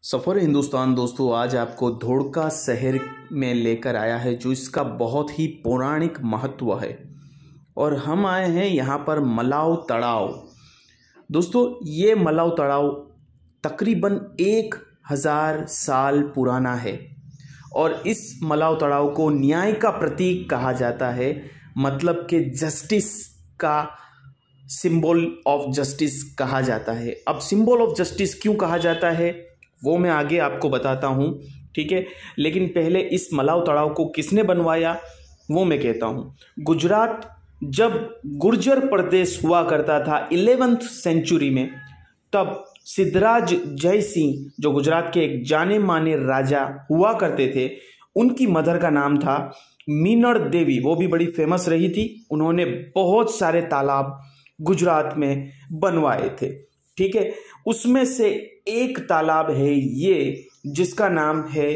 सफ़र हिंदुस्तान दोस्तों आज आपको धोड़का शहर में लेकर आया है जो इसका बहुत ही पौराणिक महत्व है। और हम आए हैं यहाँ पर मलाव तड़ाव। दोस्तों ये मलाव तड़ाव तकरीबन 1000 साल पुराना है और इस मलाव तड़ाव को न्याय का प्रतीक कहा जाता है। मतलब कि जस्टिस का सिंबल ऑफ जस्टिस कहा जाता है। अब सिंबल ऑफ जस्टिस क्यों कहा जाता है वो मैं आगे आपको बताता हूँ, ठीक है। लेकिन पहले इस मलाव तड़ाव को किसने बनवाया वो मैं कहता हूँ। गुजरात जब गुर्जर प्रदेश हुआ करता था 11वीं सेंचुरी में, तब सिद्धराज जयसिंह जो गुजरात के एक जाने माने राजा हुआ करते थे, उनकी मदर का नाम था मीनड़ देवी। वो भी बड़ी फेमस रही थी। उन्होंने बहुत सारे तालाब गुजरात में बनवाए थे, ठीक है। उसमें से एक तालाब है ये जिसका नाम है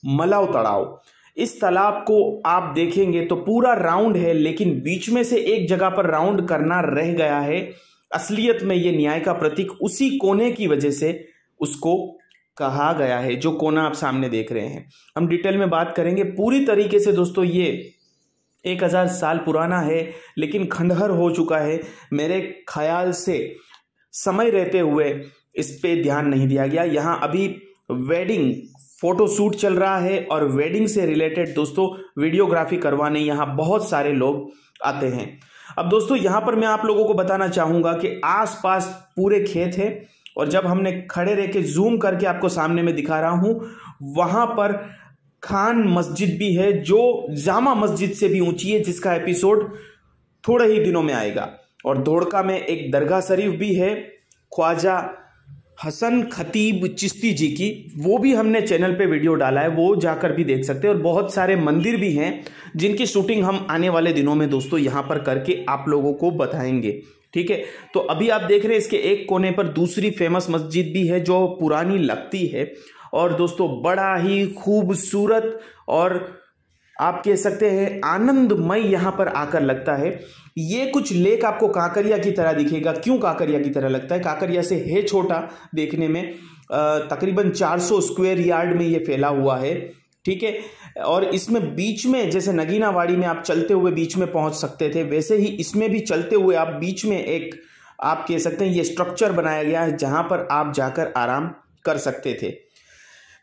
मलाव तड़ाव। इस तालाब को आप देखेंगे तो पूरा राउंड है, लेकिन बीच में से एक जगह पर राउंड करना रह गया है। असलियत में ये न्याय का प्रतीक उसी कोने की वजह से उसको कहा गया है, जो कोना आप सामने देख रहे हैं। हम डिटेल में बात करेंगे पूरी तरीके से। दोस्तों ये 1000 साल पुराना है लेकिन खंडहर हो चुका है। मेरे ख्याल से समय रहते हुए इस पे ध्यान नहीं दिया गया। यहाँ अभी वेडिंग फोटोशूट चल रहा है और वेडिंग से रिलेटेड दोस्तों वीडियोग्राफी करवाने यहाँ बहुत सारे लोग आते हैं। अब दोस्तों यहाँ पर मैं आप लोगों को बताना चाहूँगा कि आसपास पूरे खेत है और जब हमने खड़े रह के जूम करके आपको सामने में दिखा रहा हूँ, वहाँ पर खान मस्जिद भी है जो जामा मस्जिद से भी ऊंची है, जिसका एपिसोड थोड़े ही दिनों में आएगा। और धोड़का में एक दरगाह शरीफ भी है ख्वाजा हसन खतीब चिश्ती जी की, वो भी हमने चैनल पे वीडियो डाला है, वो जाकर भी देख सकते हैं। और बहुत सारे मंदिर भी हैं जिनकी शूटिंग हम आने वाले दिनों में दोस्तों यहाँ पर करके आप लोगों को बताएंगे, ठीक है। तो अभी आप देख रहे हैं इसके एक कोने पर दूसरी फेमस मस्जिद भी है जो पुरानी लगती है और दोस्तों बड़ा ही खूबसूरत और आप कह सकते हैं आनंदमय यहाँ पर आकर लगता है। ये कुछ लेक आपको काकरिया की तरह दिखेगा। क्यों काकरिया की तरह लगता है? काकरिया से है छोटा देखने में, तकरीबन 400 स्क्वायर यार्ड में ये फैला हुआ है, ठीक है। और इसमें बीच में जैसे नगीनावाड़ी में आप चलते हुए बीच में पहुंच सकते थे, वैसे ही इसमें भी चलते हुए आप बीच में एक आप कह सकते हैं ये स्ट्रक्चर बनाया गया है जहां पर आप जाकर आराम कर सकते थे।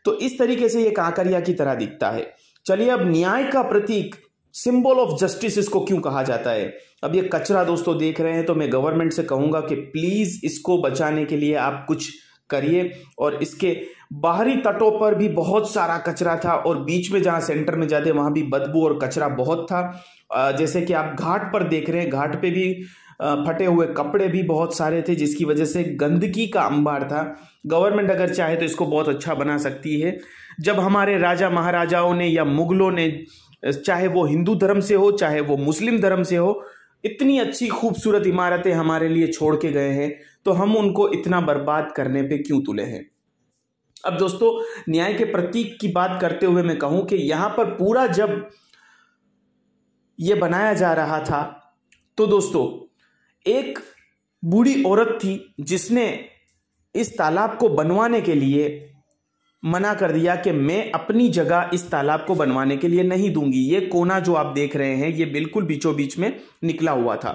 तो इस तरीके से ये काकरिया की तरह दिखता है। चलिए अब न्याय का प्रतीक सिंबल ऑफ जस्टिस इसको क्यों कहा जाता है। अब ये कचरा दोस्तों देख रहे हैं तो मैं गवर्नमेंट से कहूंगा कि प्लीज इसको बचाने के लिए आप कुछ करिए। और इसके बाहरी तटों पर भी बहुत सारा कचरा था और बीच में जहां सेंटर में जाते वहां भी बदबू और कचरा बहुत था। जैसे कि आप घाट पर देख रहे हैं, घाट पे भी फटे हुए कपड़े भी बहुत सारे थे जिसकी वजह से गंदगी का अंबार था। गवर्नमेंट अगर चाहे तो इसको बहुत अच्छा बना सकती है। जब हमारे राजा महाराजाओं ने या मुगलों ने, चाहे वो हिंदू धर्म से हो चाहे वो मुस्लिम धर्म से हो, इतनी अच्छी खूबसूरत इमारतें हमारे लिए छोड़ के गए हैं, तो हम उनको इतना बर्बाद करने पे क्यों तुले हैं। अब दोस्तों न्याय के प्रतीक की बात करते हुए मैं कहूं कि यहां पर पूरा जब ये बनाया जा रहा था तो दोस्तों एक बूढ़ी औरत थी जिसने इस तालाब को बनवाने के लिए मना कर दिया कि मैं अपनी जगह इस तालाब को बनवाने के लिए नहीं दूंगी। ये कोना जो आप देख रहे हैं ये बिल्कुल बीचों बीच में निकला हुआ था,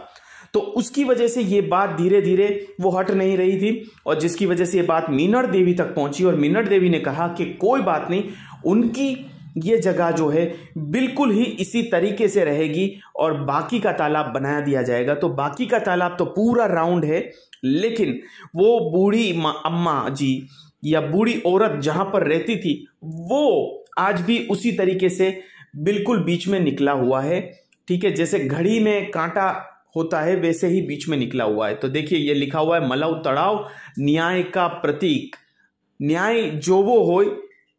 तो उसकी वजह से ये बात धीरे धीरे वो हट नहीं रही थी और जिसकी वजह से ये बात मीनड़ देवी तक पहुंची और मीनड़ देवी ने कहा कि कोई बात नहीं, उनकी ये जगह जो है बिल्कुल ही इसी तरीके से रहेगी और बाकी का तालाब बनाया दिया जाएगा। तो बाकी का तालाब तो पूरा राउंड है, लेकिन वो बूढ़ी अम्मा जी या बूढ़ी औरत जहां पर रहती थी वो आज भी उसी तरीके से बिल्कुल बीच में निकला हुआ है, ठीक है। जैसे घड़ी में कांटा होता है वैसे ही बीच में निकला हुआ है। तो देखिए ये लिखा हुआ है मलाव तड़ाव न्याय का प्रतीक, न्याय जो वो हो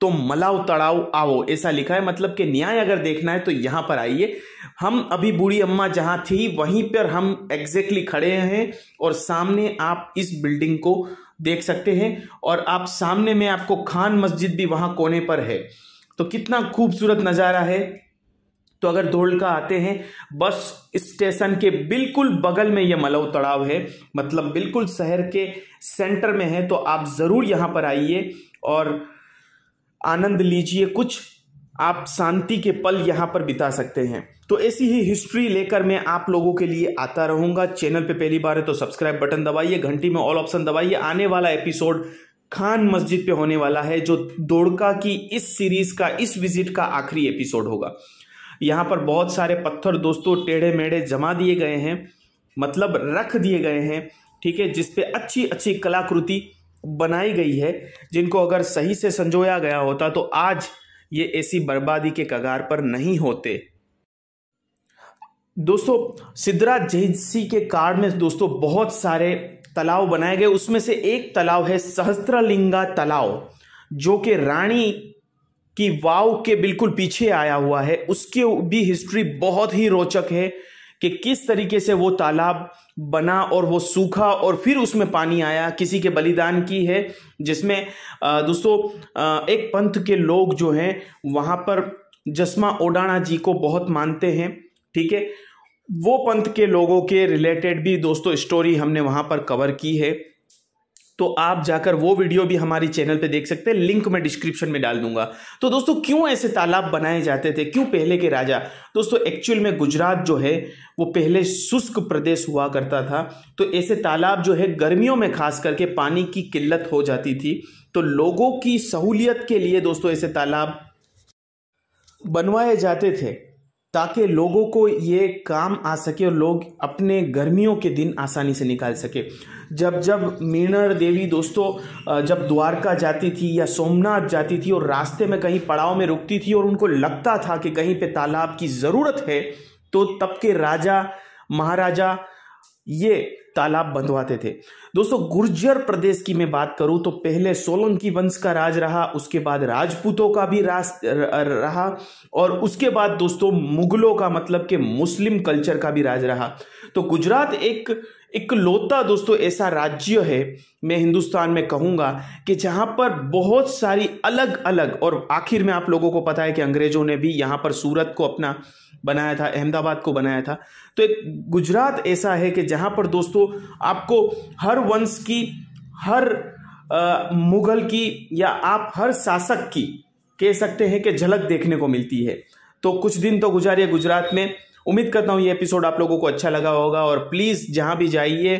तो मलाव तड़ाव आओ, ऐसा लिखा है। मतलब कि न्याय अगर देखना है तो यहां पर आइए। हम अभी बूढ़ी अम्मा जहां थी वहीं पर हम एग्जैक्टली खड़े हैं और सामने आप इस बिल्डिंग को देख सकते हैं और आप सामने में आपको खान मस्जिद भी वहां कोने पर है। तो कितना खूबसूरत नजारा है। तो अगर धोड़का आते हैं बस स्टेशन के बिल्कुल बगल में ये मलाव तड़ाव है, मतलब बिल्कुल शहर के सेंटर में है, तो आप जरूर यहां पर आइए और आनंद लीजिए, कुछ आप शांति के पल यहाँ पर बिता सकते हैं। तो ऐसी ही हिस्ट्री लेकर मैं आप लोगों के लिए आता रहूँगा। चैनल पे पहली बार है तो सब्सक्राइब बटन दबाइए, घंटी में ऑल ऑप्शन दबाइए। आने वाला एपिसोड खान मस्जिद पे होने वाला है, जो दोड़का की इस सीरीज का, इस विजिट का आखिरी एपिसोड होगा। यहाँ पर बहुत सारे पत्थर दोस्तों टेढ़े मेढ़े जमा दिए गए हैं, मतलब रख दिए गए हैं, ठीक है, जिसपे अच्छी अच्छी कलाकृति बनाई गई है, जिनको अगर सही से संजोया गया होता तो आज ये ऐसी बर्बादी के कगार पर नहीं होते। दोस्तों सिद्धराज जयसिंह के काल में दोस्तों बहुत सारे तालाब बनाए गए, उसमें से एक तालाब है सहस्त्रलिंगा तालाब, जो कि रानी की वाव के बिल्कुल पीछे आया हुआ है। उसकी भी हिस्ट्री बहुत ही रोचक है कि किस तरीके से वो तालाब बना और वो सूखा और फिर उसमें पानी आया, किसी के बलिदान की है, जिसमें दोस्तों एक पंथ के लोग जो हैं वहाँ पर जसमा ओडाणा जी को बहुत मानते हैं, ठीक है। वो पंथ के लोगों के रिलेटेड भी दोस्तों स्टोरी हमने वहाँ पर कवर की है, तो आप जाकर वो वीडियो भी हमारी चैनल पे देख सकते हैं, लिंक मैं डिस्क्रिप्शन में डाल दूंगा। तो दोस्तों क्यों ऐसे तालाब बनाए जाते थे, क्यों पहले के राजा, दोस्तों एक्चुअल में गुजरात जो है वो पहले शुष्क प्रदेश हुआ करता था, तो ऐसे तालाब जो है गर्मियों में खास करके पानी की किल्लत हो जाती थी, तो लोगों की सहूलियत के लिए दोस्तों ऐसे तालाब बनवाए जाते थे ताकि लोगों को ये काम आ सके और लोग अपने गर्मियों के दिन आसानी से निकाल सके। जब मीणर देवी दोस्तों जब द्वारका जाती थी या सोमनाथ जाती थी और रास्ते में कहीं पड़ाव में रुकती थी और उनको लगता था कि कहीं पे तालाब की ज़रूरत है, तो तब के राजा महाराजा ये तालाब बंधवाते थे। दोस्तों गुर्जर प्रदेश की मैं बात करूं तो पहले सोलंकी वंश का राज रहा, उसके बाद राजपूतों का भी राज रहा, और उसके बाद दोस्तों मुगलों का, मतलब कि मुस्लिम कल्चर का भी राज रहा। तो गुजरात एक इकलौता दोस्तों ऐसा राज्य है, मैं हिंदुस्तान में कहूँगा, कि जहाँ पर बहुत सारी अलग अलग, और आखिर में आप लोगों को पता है कि अंग्रेजों ने भी यहाँ पर सूरत को अपना बनाया था, अहमदाबाद को बनाया था। तो एक गुजरात ऐसा है कि जहाँ पर दोस्तों आपको हर वंश की, हर मुगल की, या आप हर शासक की कह सकते हैं कि झलक देखने को मिलती है। तो कुछ दिन तो गुजारिए गुजरात में। उम्मीद करता हूँ ये एपिसोड आप लोगों को अच्छा लगा होगा, और प्लीज़ जहाँ भी जाइए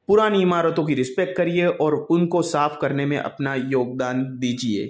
पुरानी इमारतों की रिस्पेक्ट करिए और उनको साफ करने में अपना योगदान दीजिए।